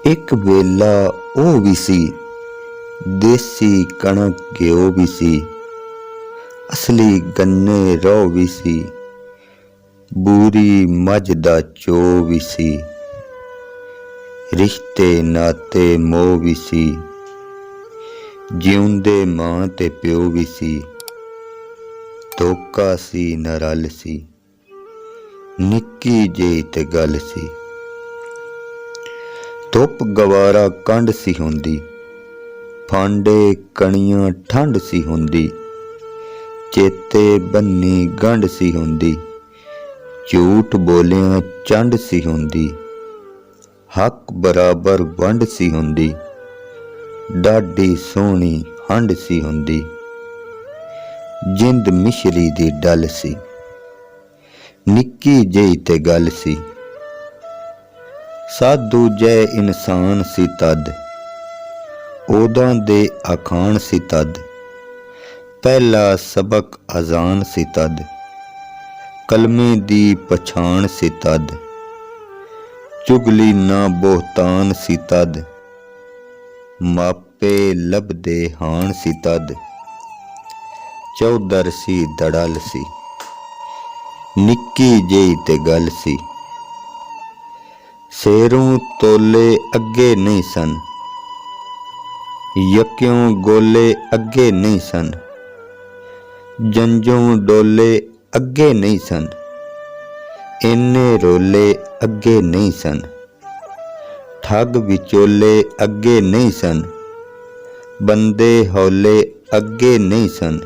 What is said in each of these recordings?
एक वेला ओ भी सी, देसी कणक घ्यो भी सी, असली गन्ने रौ भी सी, बूरी मझ दा चो भी सी, रिश्ते नाते मोह भी सी, जिउंदे मां ते प्यो भी सी, धोखा सी न रल सी, निक्की जेही ते गल सी। धुप गवारा कंड सी हुंदी, फांडे कणियां ठंड सी हुंदी, चेते बन्नी गंढ सी हुंदी, झूठ बोलियां चंड सी हुंदी, हक बराबर वंड सी हुंदी, डाढी सोहनी हंड सी हुंदी, जिंद मिश्री दी डल सी, निक्की जेही ते गल सी। साधु जै इंसान सी तद, ओदां दे अखान सी तद, पहला सबक अजान सी तद, कलमे दी पछाण सी तद, चुगली ना बोहतान सी तद, मापे लभदे हान सी तद, चौधर सी दड़ल सी, निक्की जेही ते गल सी। शेरों तोले अगे नहीं सन, यक्यों गोले अगे नहीं सन, जंजों डोले अगे नहीं सन, इन्ने रोले अगे नहीं सन, ठग विचोले अगे नहीं सन, बंदे हौले अगे नहीं सन,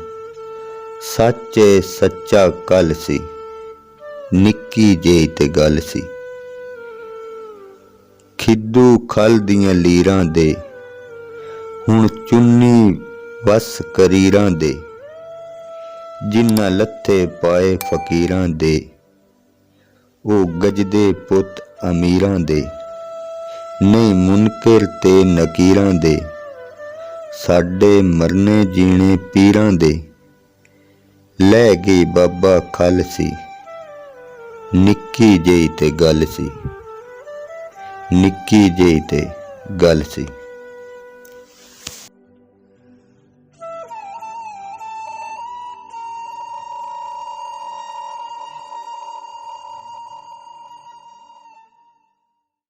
सच्चे सच्चा कल सी, निक्की जेही ते गल सी। खिद्दू खल दियां लीरां दे, हुण चुन्नी वस करीरां दे, जिन्ना लत्थे पाए फकीरां दे, ओ गजदे पुत अमीरां दे, नहीं मुनकिर ते नकीरां दे, साडे मरने जीने पीरां दे, लै गई बाबा खल सी, निक्की जेही ते गल सी, निक्की जेही ते गल सी।